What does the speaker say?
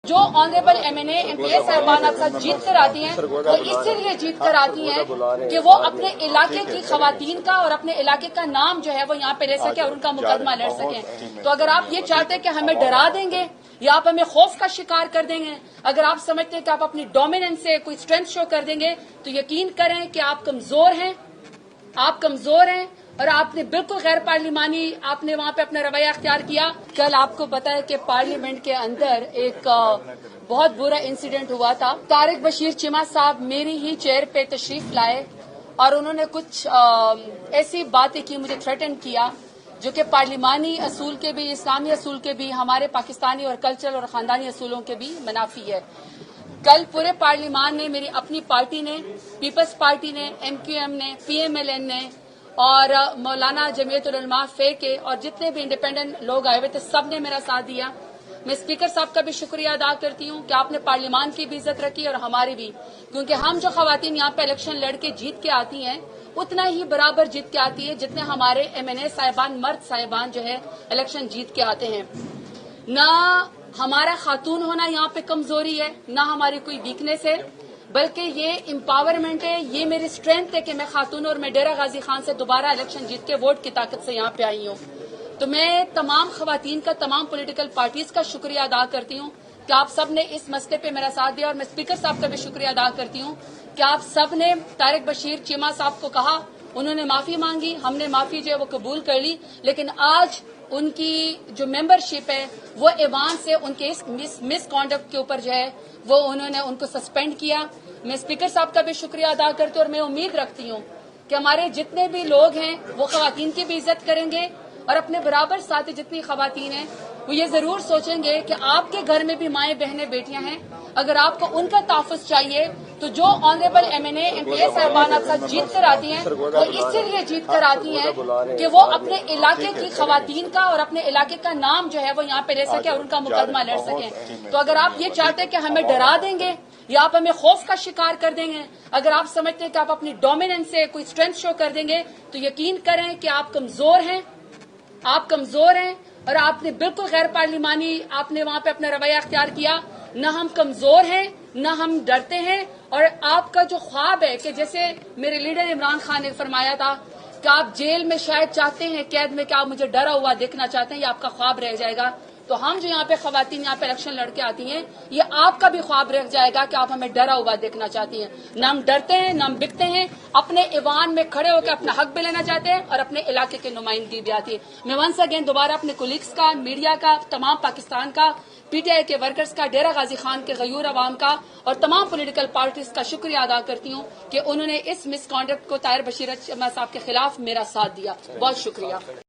جو honourable MNA MPA صاحبان آپ ساتھ جیت کر آتی ہیں وہ اس لیے جیت کر آتی ہیں کہ وہ اپنے علاقے کی خواتین کا اور اپنے علاقے کا نام جو ہے وہ یہاں پہ لے سکیں اور ان کا مقدمہ لڑ سکیں۔ تو اگر آپ یہ چاہتے ہیں کہ ہمیں ڈرا دیں گے یا آپ ہمیں خوف کا شکار کر دیں گے، اگر آپ سمجھتے ہیں کہ آپ اپنی ڈومیننس سے کوئی اسٹرینتھ شو کر دیں گے تو یقین کریں کہ آپ کمزور ہیں اور آپ نے بالکل غیر پارلیمانی آپ نے وہاں پہ اپنا رویہ اختیار کیا۔ کل آپ کو پتا ہے کہ پارلیمنٹ کے اندر ایک بہت برا انسیڈنٹ ہوا تھا۔ طارق بشیر چیمہ صاحب میری ہی چیئر پہ تشریف لائے اور انہوں نے کچھ ایسی باتیں کی، مجھے تھریٹن کیا جو کہ پارلیمانی اصول کے بھی، اسلامی اصول کے بھی، ہمارے پاکستانی اور کلچرل اور خاندانی اصولوں کے بھی منافی ہے۔ کل پورے پارلیمان نے، میری اپنی پارٹی نے، پیپلز پارٹی نے، MQM نے، PMLN نے اور مولانا جمعیت العلماء فے کے اور جتنے بھی انڈیپینڈنٹ لوگ آئے ہوئے تھے سب نے میرا ساتھ دیا۔ میں اسپیکر صاحب کا بھی شکریہ ادا کرتی ہوں کہ آپ نے پارلیمان کی بھی عزت رکھی اور ہماری بھی، کیونکہ ہم جو خواتین یہاں پہ الیکشن لڑ کے جیت کے آتی ہیں اتنا ہی برابر جیت کے آتی ہے جتنے ہمارے MNA صاحبان، مرد صاحبان جو ہے الیکشن جیت کے آتے ہیں۔ نہ ہمارا خاتون ہونا یہاں پہ کمزوری ہے، نہ ہماری کوئی ویکنیس ہے، بلکہ یہ امپاورمنٹ ہے، یہ میری اسٹرینتھ ہے کہ میں خاتون اور میں ڈیرہ غازی خان سے دوبارہ الیکشن جیت کے ووٹ کی طاقت سے یہاں پہ آئی ہوں۔ تو میں تمام خواتین کا، تمام پولیٹیکل پارٹیز کا شکریہ ادا کرتی ہوں کہ آپ سب نے اس مسئلے پہ میرا ساتھ دیا، اور میں اسپیکر صاحب کا بھی شکریہ ادا کرتی ہوں کہ آپ سب نے طارق بشیر چیمہ صاحب کو کہا، انہوں نے معافی مانگی، ہم نے معافی جو ہے وہ قبول کر لی، لیکن آج ان کی جو ممبرشپ ہے وہ ایوان سے ان کے اس مس کانڈکٹ کے اوپر جو ہے وہ انہوں نے ان کو سسپینڈ کیا۔ میں اسپیکر صاحب کا بھی شکریہ ادا کرتی ہوں اور میں امید رکھتی ہوں کہ ہمارے جتنے بھی لوگ ہیں وہ خواتین کی بھی عزت کریں گے اور اپنے برابر ساتھی جتنی خواتین ہیں وہ یہ ضرور سوچیں گے کہ آپ کے گھر میں بھی مائیں بہنیں بیٹیاں ہیں، اگر آپ کو ان کا تحفظ چاہیے تو جو آنریبل MNA MPA صاحبان آپ ساتھ جیت کر آتی ہیں وہ اس لیے جیت کر آتی ہیں کہ وہ اپنے علاقے کی خواتین کا اور اپنے علاقے کا نام جو ہے وہ یہاں پہ لے سکیں اور ان کا مقدمہ لڑ سکیں۔ تو اگر آپ یہ چاہتے ہیں کہ ہمیں ڈرا دیں گے یا آپ ہمیں خوف کا شکار کر دیں گے، اگر آپ سمجھتے ہیں کہ آپ اپنی ڈومیننس سے کوئی اسٹرینتھ شو کر دیں گے تو یقین کریں کہ آپ کمزور ہیں اور آپ نے بالکل غیر پارلیمانی آپ نے وہاں پہ اپنا رویہ اختیار کیا۔ نہ ہم کمزور ہیں، نہ ہم ڈرتے ہیں، اور آپ کا جو خواب ہے کہ جیسے میرے لیڈر عمران خان نے فرمایا تھا کہ آپ جیل میں شاید چاہتے ہیں، قید میں کہ آپ مجھے ڈرا ہوا دیکھنا چاہتے ہیں، یہ آپ کا خواب رہ جائے گا۔ تو ہم جو یہاں پہ خواتین یہاں پہ الیکشن لڑ کے آتی ہیں یہ آپ کا بھی خواب رہ جائے گا کہ آپ ہمیں ڈرا ہوا دیکھنا چاہتی ہیں۔ نہ ہم ڈرتے ہیں، نہ ہم بکتے ہیں، اپنے ایوان میں کھڑے ہو کے اپنا حق بھی لینا چاہتے ہیں اور اپنے علاقے کی نمائندگی بھی آتی ہے۔ میں ونس اگین دوبارہ اپنے کولیگس کا، میڈیا کا، تمام پاکستان کا، PTI کے ورکرز کا، ڈیرہ غازی خان کے غیور عوام کا اور تمام پولیٹیکل پارٹیز کا شکریہ ادا کرتی ہوں کہ انہوں نے اس مس کانڈکٹ کو طاہر بشیر چیمہ صاحب کے خلاف میرا ساتھ دیا۔ بہت شکریہ۔